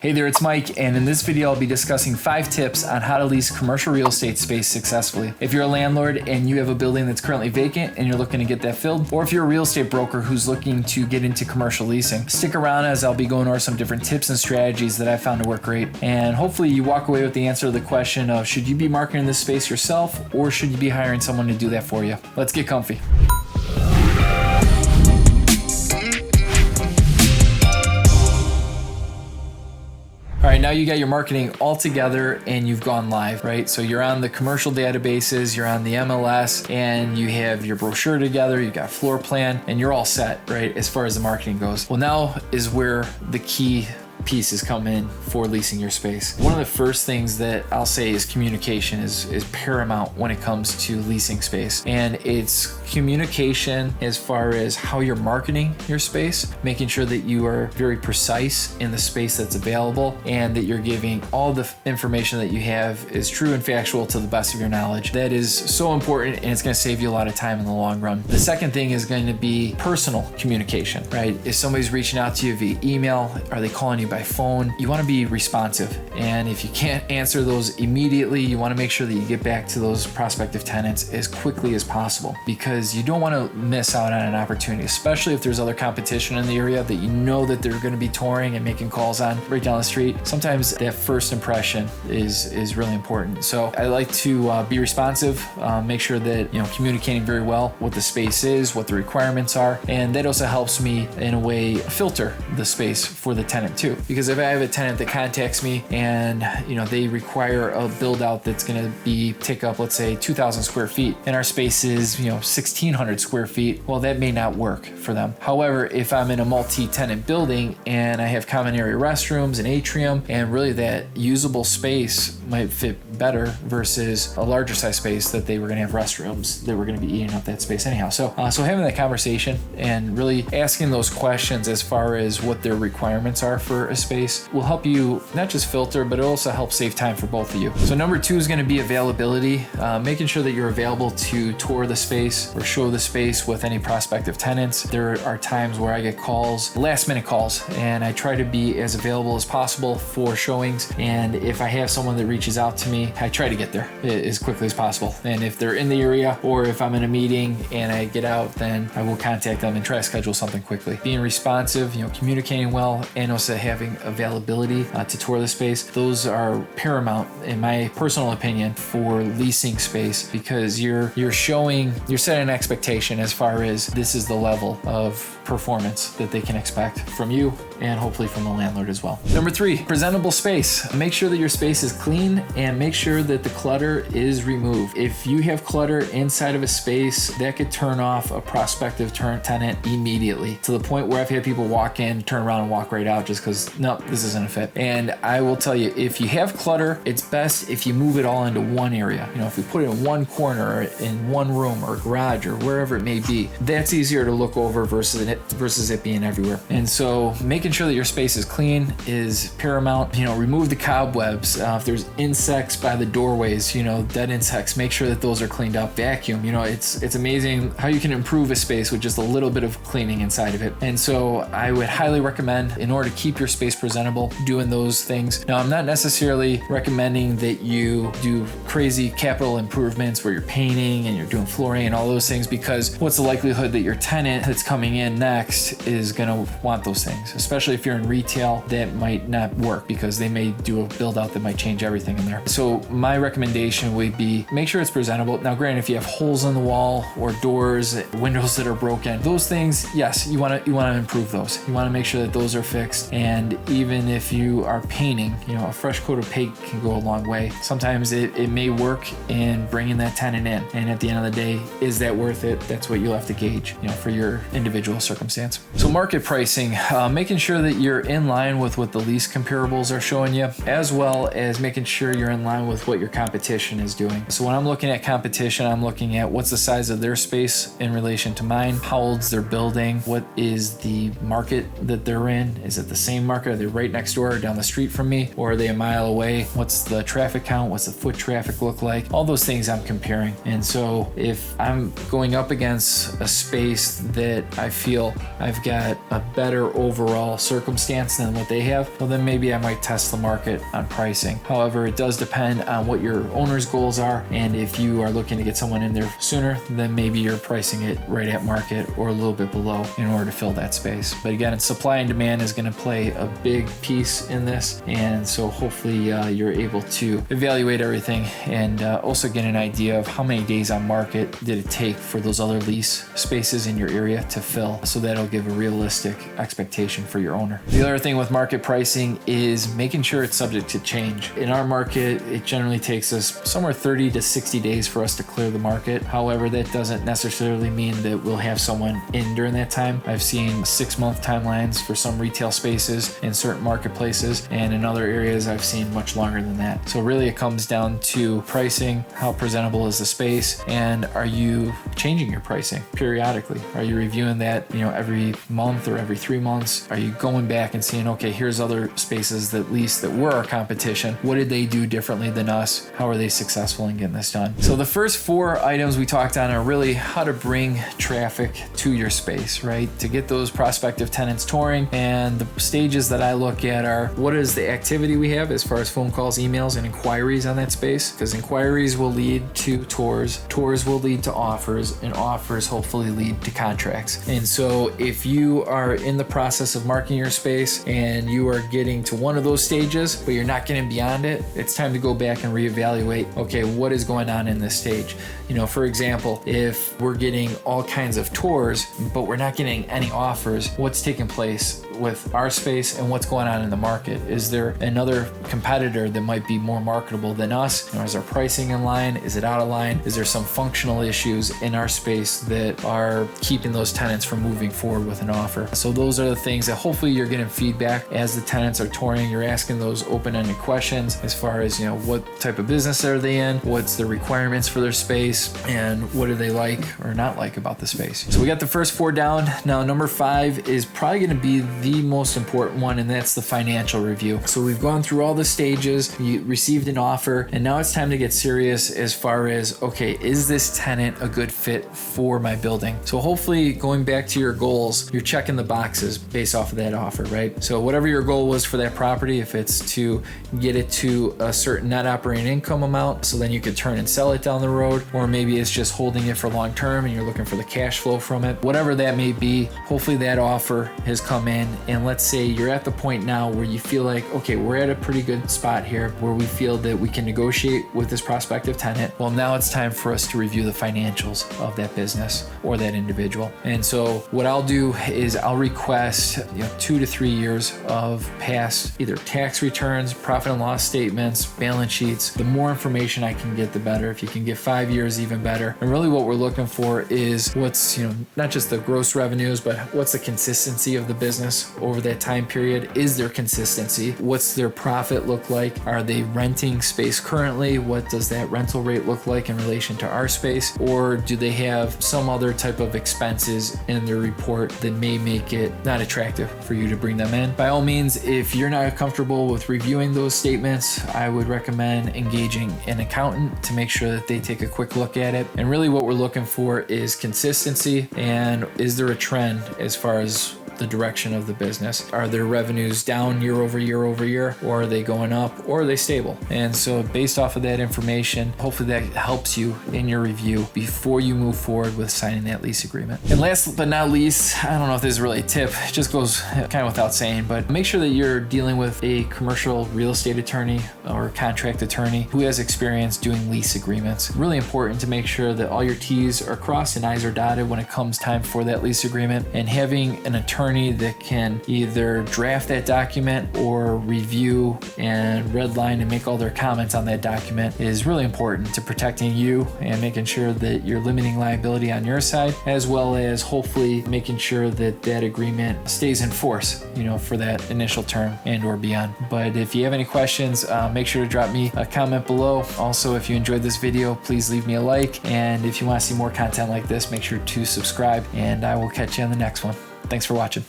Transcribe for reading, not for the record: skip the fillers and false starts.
Hey there, it's Mike, and in this video I'll be discussing 5 tips on how to lease commercial real estate space successfully. If you're a landlord and you have a building that's currently vacant and you're looking to get that filled, or if you're a real estate broker who's looking to get into commercial leasing, stick around as I'll be going over some different tips and strategies that I found to work great. And hopefully you walk away with the answer to the question of should you be marketing this space yourself or should you be hiring someone to do that for you? Let's get comfy. All right, now you got your marketing all together and you've gone live, right? So you're on the commercial databases, you're on the MLS, and you have your brochure together, you got floor plan, and you're all set, right? As far as the marketing goes. Well, now is where the key pieces come in for leasing your space. One of the first things that I'll say is communication is paramount when it comes to leasing space. And it's communication as far as how you're marketing your space, making sure that you are very precise in the space that's available and that you're giving all the information that you have is true and factual to the best of your knowledge. That is so important and it's going to save you a lot of time in the long run. The second thing is going to be personal communication, right? If somebody's reaching out to you via email, are they calling you by phone? You want to be responsive. And if you can't answer those immediately, you want to make sure that you get back to those prospective tenants as quickly as possible because you don't want to miss out on an opportunity, especially if there's other competition in the area that you know that they're going to be touring and making calls on right down the street. Sometimes that first impression is really important. So I like to be responsive, make sure that communicating very well what the space is, what the requirements are, and that also helps me in a way filter the space for the tenant too. Because if I have a tenant that contacts me and they require a build out that's going to take up, let's say 2,000 square feet, and our space is 1,600 square feet, well, that may not work for them. However, if I'm in a multi-tenant building and I have common area restrooms, an atrium, and really that usable space might fit better versus a larger size space that they were going to have restrooms that were going to be eating up that space anyhow. So having that conversation and really asking those questions as far as what their requirements are for a space will help you not just filter, but it also helps save time for both of you. So number 2 is going to be availability, making sure that you're available to tour the space or show the space with any prospective tenants. There are times where I get calls, last minute calls, and I try to be as available as possible for showings. And if I have someone that reaches out to me, I try to get there as quickly as possible. And if they're in the area or if I'm in a meeting and I get out, then I will contact them and try to schedule something quickly. Being responsive, communicating well, and also having availability to tour the space. Those are paramount in my personal opinion for leasing space because you're setting an expectation as far as this is the level of performance that they can expect from you and hopefully from the landlord as well. Number 3, presentable space. Make sure that your space is clean and make sure that the clutter is removed. If you have clutter inside of a space, that could turn off a prospective tenant immediately to the point where I've had people walk in, turn around and walk right out just because, no, this isn't a fit. And I will tell you, if you have clutter, it's best if you move it all into one area. If you put it in one corner or in one room or garage or wherever it may be, that's easier to look over versus it being everywhere. And so making sure that your space is clean is paramount. Remove the cobwebs. If there's insects by the doorways, dead insects, make sure that those are cleaned up. Vacuum. It's amazing how you can improve a space with just a little bit of cleaning inside of it. And so I would highly recommend, in order to keep your space presentable, doing those things. Now, I'm not necessarily recommending that you do crazy capital improvements where you're painting and you're doing flooring and all those things, because what's the likelihood that your tenant that's coming in next is going to want those things? Especially if you're in retail, that might not work because they may do a build out that might change everything in there. So my recommendation would be make sure it's presentable. Now, granted, if you have holes in the wall or doors, windows that are broken, those things, yes, you want to improve those. You want to make sure that those are fixed. And even if you are painting, a fresh coat of paint can go a long way. Sometimes it may work in bringing that tenant in. And at the end of the day, is that worth it? That's what you'll have to gauge, for your individual circumstance. So market pricing, making sure that you're in line with what the lease comparables are showing you, as well as making sure you're in line with what your competition is doing. So when I'm looking at competition, I'm looking at what's the size of their space in relation to mine, how old's their building, what is the market that they're in, is it the same market, are they right next door or down the street from me, or are they a mile away, what's the traffic count, what's the foot traffic look like, all those things I'm comparing. And so if I'm going up against a space that I feel feel I've got a better overall circumstance than what they have, well then maybe I might test the market on pricing. However, it does depend on what your owner's goals are, and if you are looking to get someone in there sooner, then maybe you're pricing it right at market or a little bit below in order to fill that space. But again, supply and demand is going to play a big piece in this, and so hopefully you're able to evaluate everything and also get an idea of how many days on market did it take for those other lease spaces in your area to fill, so that'll give a realistic expectation for your owner. The other thing with market pricing is making sure it's subject to change. In our market, it generally takes us somewhere 30 to 60 days for us to clear the market. However, that doesn't necessarily mean that we'll have someone in during that time. I've seen 6-month timelines for some retail spaces in certain marketplaces, and in other areas I've seen much longer than that. So really it comes down to pricing, how presentable is the space, and are you changing your pricing periodically? Are you reviewing that, every month or every 3 months? Are you going back and seeing, okay, here's other spaces that lease that were our competition. What did they do differently than us? How are they successful in getting this done? So the first 4 items we talked on are really how to bring traffic to your space, right? To get those prospective tenants touring. And the stages that I look at are, what is the activity we have as far as phone calls, emails, and inquiries on that space? Because inquiries will lead to tours, tours will lead to offers, and offers hopefully lead to contracts. And so if you are in the process of marketing your space and you are getting to one of those stages, but you're not getting beyond it, it's time to go back and reevaluate, okay, what is going on in this stage? For example, if we're getting all kinds of tours, but we're not getting any offers, what's taking place with our space and what's going on in the market? Is there another competitor that might be more marketable than us? Is our pricing in line? Is it out of line? Is there some functional issues in our space that are keeping those tenants from moving forward with an offer? So those are the things that hopefully you're getting feedback as the tenants are touring. You're asking those open-ended questions as far as, what type of business are they in? What's the requirements for their space? And what do they like or not like about the space? So we got the first 4 down. Now number 5 is probably going to be the most important one, and that's the financial review. So we've gone through all the stages, you received an offer, and now it's time to get serious as far as, okay, is this tenant a good fit for my building? So hopefully, going back to your goals, you're checking the boxes based off of that offer, right? So whatever your goal was for that property, if it's to get it to a certain net operating income amount, so then you could turn and sell it down the road, or maybe it's just holding it for long term and you're looking for the cash flow from it, whatever that may be, hopefully that offer has come in. And let's say you're at the point now where you feel like, okay, we're at a pretty good spot here where we feel that we can negotiate with this prospective tenant. Well, now it's time for us to review the financials of that business or that individual. And so what I'll do is I'll request 2 to 3 years of past either tax returns, profit and loss statements, balance sheets. The more information I can get, the better. If you can get 5 years, even better. And really what we're looking for is what's, not just the gross revenues, but what's the consistency of the business over that time period. Is there consistency? What's their profit look like? Are they renting space currently? What does that rental rate look like in relation to our space? Or do they have some other type of expenses in their report that may make it not attractive for you to bring them in? By all means, if you're not comfortable with reviewing those statements, I would recommend engaging an accountant to make sure that they take a quick look at it. And really what we're looking for is consistency, and is there a trend as far as the direction of the business? Are their revenues down year over year, or are they going up, or are they stable? And so based off of that information, hopefully that helps you in your review before you move forward with signing that lease agreement. And last but not least, I don't know if this is really a tip, it just goes kind of without saying, but make sure that you're dealing with a commercial real estate attorney or contract attorney who has experience doing lease agreements. Really important to make sure that all your T's are crossed and I's are dotted when it comes time for that lease agreement, and having an attorney that can either draft that document or review and redline and make all their comments on that document is really important to protecting you and making sure that you're limiting liability on your side, as well as hopefully making sure that that agreement stays in force, for that initial term and or beyond. But if you have any questions, make sure to drop me a comment below. Also, if you enjoyed this video, please leave me a like. And if you want to see more content like this, make sure to subscribe, and I will catch you on the next one. Thanks for watching.